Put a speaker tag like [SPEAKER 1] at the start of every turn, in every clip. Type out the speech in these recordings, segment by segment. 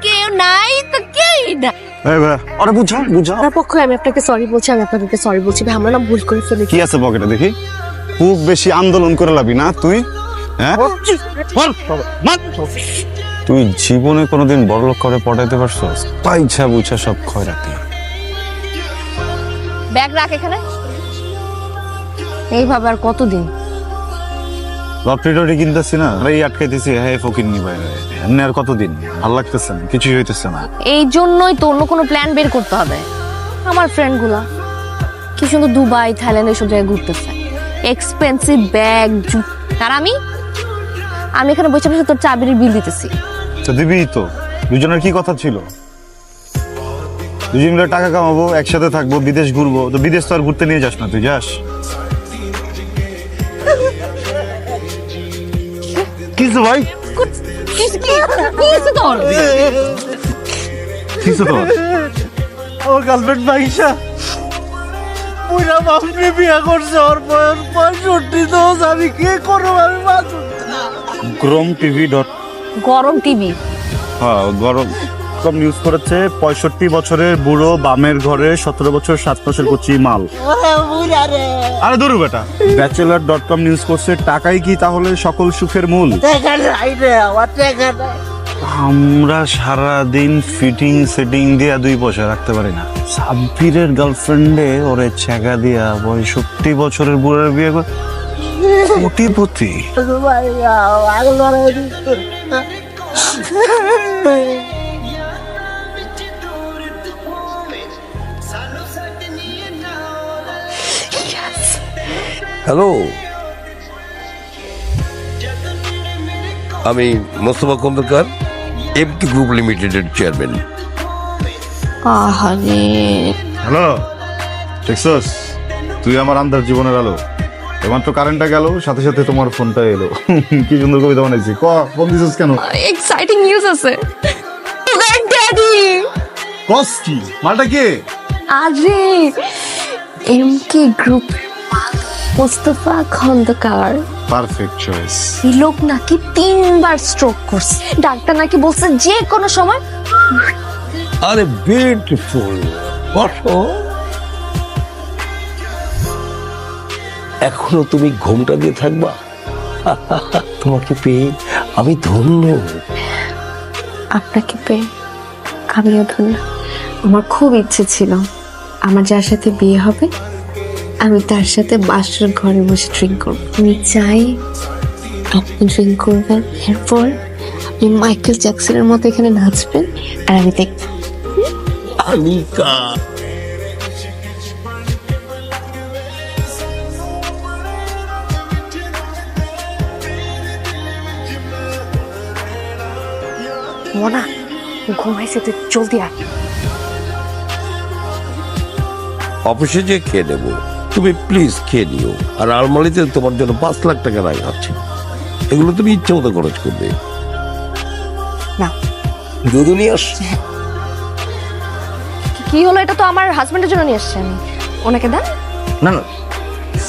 [SPEAKER 1] কেউ নাই তো কেই না।
[SPEAKER 2] আরে বুঝাও বুঝাও।
[SPEAKER 1] তার পক্ষে আমি আপনাকে সরি বলছি, আমি আপনাদেরকে সরি বলছি ভাই, আমরা না ভুল করে ফেলেছি।
[SPEAKER 2] কি আছে পকেটে দেখি? খুব বেশি আন্দোলন করে লাবি না তুই, হ্যাঁ? তুই জীবনে কোনোদিন বড়লোক করে পটাইতে পারছস? পাইছা বুঝা সব খয়রাতি।
[SPEAKER 1] ব্যাগ রাখ এখানে। এইভাবে আর কতদিন?
[SPEAKER 2] লটারি কিনতেছি না, এই আটকাইতেছি, হ্যাঁ ফকির নি ভাই। এমনি আর কতদিন? ভাল লাগতেছে না, কিছুই হইতেছে না।
[SPEAKER 1] এই জন্যই তো অন্য কোনো প্ল্যান বের করতে হবে। আমার ফ্রেন্ড গুলা কি সুন্দর দুবাই, থাইল্যান্ড এইসব জায়গায় ঘুরতেছে, এক্সপেন্সিভ ব্যাগ। আর আমি এখানে বসে বসে তোর চাবির বিল দিতেছি।
[SPEAKER 2] তো দিবি তো, দুজনের কি কথা ছিল? দুজন মিলে টাকা কামাবো, একসাথে থাকবো, বিদেশ ঘুরবো। তো বিদেশ তো আর ঘুরতে নিয়ে যাস না, তুই যাস? কিছু ভাই কিছু তো
[SPEAKER 3] ওর গার্লফ্রেন্ড মাইশা পুরা বাপরে বিয়া করছে, ওর বয়স 65। তো আমি কি করবো? আমি
[SPEAKER 2] গরম টিভি
[SPEAKER 1] গরম টিভি,
[SPEAKER 2] হ্যাঁ গরম কম নিউজ করেছে। 65 বছরের বুড়ো বামের ঘরে 17 বছর 7 মাসের কচি মাল। আরে ধরু বেটা, ব্যাচেলার.com নিউজ করছে, টাকাই কি তাহলে সকল সুখের মূল? আমরা সারা দিন ফিটিং সেটিং দিয়া 2 পয়সা রাখতে পারি না। সাব্বিরের গার্লফ্রেন্ডে ওরে ছেঁকা দিয়া 65 বছরের বুড়ার বিয়ে করে কোটিপতি।
[SPEAKER 4] হ্যালো, আমি মোস্তফা খন্দকার, এমটি গ্রুপ লিমিটেডের চেয়ারম্যান।
[SPEAKER 1] আহারে
[SPEAKER 2] হ্যালো, দেখছস তুই আমার আন্ধার জীবনের আলো। এমাত্র কারেন্টটা গেল, সাথে সাথে তোমার ফোনটা এলো। কি সুন্দর কবিতা বানাইছি। ফোন দিছস কেন?
[SPEAKER 1] এক্সাইটিং নিউজ আছে। ড্যাডি
[SPEAKER 2] কস কি? মালটা কে?
[SPEAKER 1] আরে MK group Mostafa Khandakar.
[SPEAKER 2] Perfect choice.
[SPEAKER 1] এই লোক নাকি 3 বার স্ট্রোক করছে, ডাক্তার নাকি বলছে যে কোনো সময়।
[SPEAKER 4] আরে বিউটিফুল, বসো। এখনো তুমি ঘুমটা দিয়ে থাকবা? তোমাকে পেয়ে আমি ধন্য।
[SPEAKER 1] আপনাকে পেয়ে আমিও ধন্য। আমার খুব ইচ্ছে ছিল আমার যার সাথে বিয়ে হবে আমি তার সাথে বাসর ঘরে বসে ড্রিঙ্ক করব। আমি চাই আপনি ড্রিঙ্ক করবেন, এরপর আপনি মাইকেল জ্যাকসনের মতো এখানে নাচবেন আর আমি দেখব।
[SPEAKER 4] আনিকা,
[SPEAKER 1] মোনা ঘুমাইছে, তুই জলদি আয়।
[SPEAKER 4] অফিসে যে খেয়ে নেবো, তুমি প্লিজ খেয়ে নিও। আর আলমারিতে তোমার জন্য 5 লাখ টাকা রাখা আছে, এগুলো তুমি ইচ্ছে মতো খরচ করবে।
[SPEAKER 1] না
[SPEAKER 4] দুধ নিয়ে আসছি।
[SPEAKER 1] কি হলো? এটা তো আমার হাজবেন্ডের জন্য নিয়ে আসছি আমি, ওনাকে দেন।
[SPEAKER 5] না না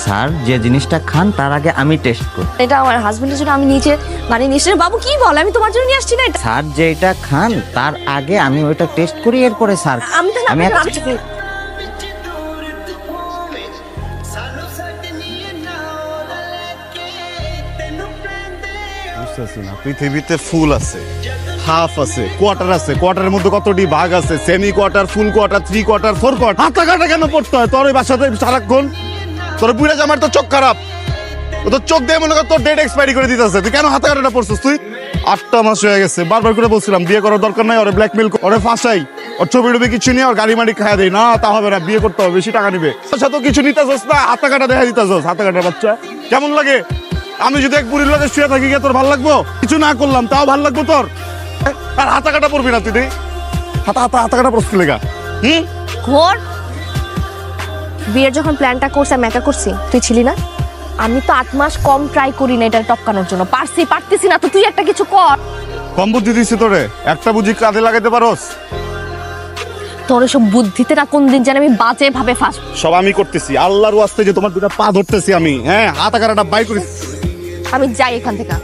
[SPEAKER 5] স্যার, যে জিনিসটা খান তার আগে আমি টেস্ট করি।
[SPEAKER 1] এটা আমার হাজবেন্ডের জন্য আমি নিচে বানিয়ে নিয়ে এসেছি। বাবু কি বল, আমি তোমার জন্য নিয়ে আসছি না এটা।
[SPEAKER 5] স্যার যেটা খান তার আগে আমি ওইটা টেস্ট করি, এরপরে স্যার
[SPEAKER 1] আমি তো
[SPEAKER 5] আমি
[SPEAKER 2] বুঝতেছি না, পৃথিবীতে ফুল আছে, হাফ আছে, কোয়ার্টার আছে, কোয়ার্টারের মধ্যে কতটি ভাগ আছে? সেমি কোয়ার্টার, ফুল কোয়ার্টার, 3 কোয়ার্টার, 4 কোয়ার্টার। হাতা কাটা কেন পড়তে হয় তোর ওই বাসাতে সারাক্ষণ? তোর বুড়া জামার তো চোখ খারাপ, ও তো চোখ দিয়ে মনে কর তোর ডেট এক্সপায়ারি করে দিতেছে। তুই কেন হাতা কাটাটা পড়ছিস? তুই 8টা মাস হয়ে গেছে, বারবার করে বলছিলাম বিয়ে করার দরকার নাই, ওরে ব্ল্যাকমেল, ওরে ফাঁসাই, ওর ছবি টবি কিছু নিয়ে ওর গাড়ি মাড়ি খাওয়া দেয় না। তা হবে না, বিয়ে করতে হবে, বেশি টাকা নিবে। আচ্ছা তো কিছু নিতেছস না, হাতা কাটা দেখা দিতেছস। হাতা কাটার বাচ্চা কেমন লাগে? আমি যদি এক বুড়ির লগে শুয়ে থাকি তোর ভাল লাগবো? কিছু না করলাম তাও ভাল লাগবো তোর? আর হাতা কাটা পড়বি না তুই? হাতা কাটা প্রস্তুত লেগা
[SPEAKER 1] ঘোর। বিয়ের যখন প্ল্যানটা করছি আমি একা করছি, তুই ছিলি না। আমি তো 8 মাস কম ট্রাই করি না এটা টপকানোর জন্য, পারতেছি না। তো তুই একটা কিছু কর।
[SPEAKER 2] কম বুদ্ধি দিছি তোরে, একটা বুঝি কাজে লাগাইতে পারোস?
[SPEAKER 6] তোর এসব বুদ্ধিতে না কোন দিন যেন আমি বাজে ভাবে ফাঁস।
[SPEAKER 2] সব আমি করতেছি, আল্লাহর ওয়াস্তে যে তোমার দুটা পা ধরতেছি আমি, হ্যাঁ হাত আকারটা বাই করি।
[SPEAKER 6] আমি যাই এখান থেকে,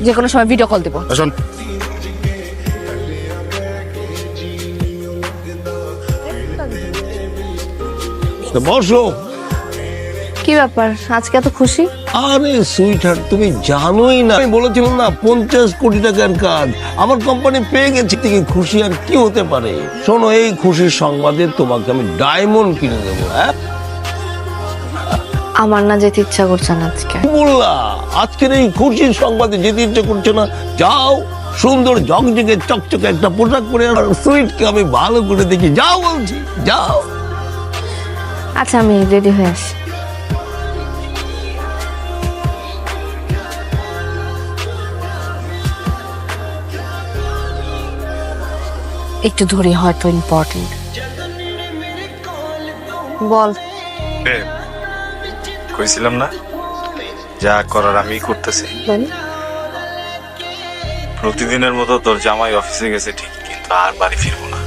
[SPEAKER 6] যে কোনো সময় ভিডিও কল দেবো।
[SPEAKER 2] শোন,
[SPEAKER 4] বসো।
[SPEAKER 6] কি ব্যাপার আজকে এত খুশি?
[SPEAKER 4] আরে সুইটহার্ট, তুমি জানোই না, আমি বলেছিলাম না 50 কোটি টাকার কাজ আমার কোম্পানি পেয়ে গেছে, থেকে খুশি আর কি হতে পারে। শোনো, এই খুশির সংবাদে তোমাকে আমি ডায়মন্ড কিনে দেবো। হ্যাঁ,
[SPEAKER 1] আমার না যেতে ইচ্ছা করছে না আজকে।
[SPEAKER 4] কি বললা? আজকের এই খুশির সংবাদে যেতে ইচ্ছে করছে না? যাও, সুন্দর ঝকঝকে চকচকে একটা পোশাক পরে আর সুইটকে আমি ভালো করে দেখি। যাও বলছি, যাও।
[SPEAKER 1] আচ্ছা আমি রেডি হয়ে আসি।
[SPEAKER 6] একটু ধরে হয়তো ইম্পর্টেন্ট। বল।
[SPEAKER 7] কইছিলাম না যা করার আমি করতেছি। প্রতিদিনের মতো তোর জামাই অফিসে গেছে ঠিক, কিন্তু আর বাড়ি ফিরবো না।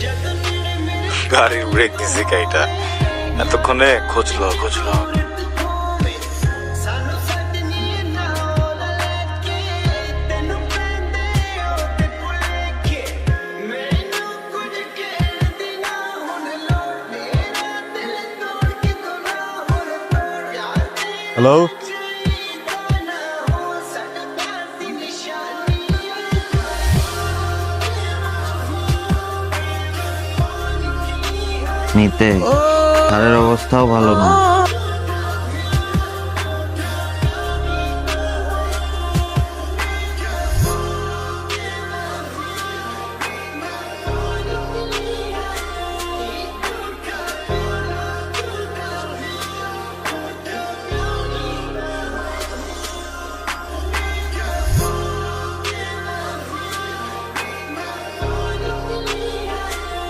[SPEAKER 7] গাড়ির ব্রেক দিছে গাড়িটা, এতক্ষণে খুঁজলো।
[SPEAKER 2] হ্যালো,
[SPEAKER 5] নিতে স্যারের অবস্থাও ভালো না।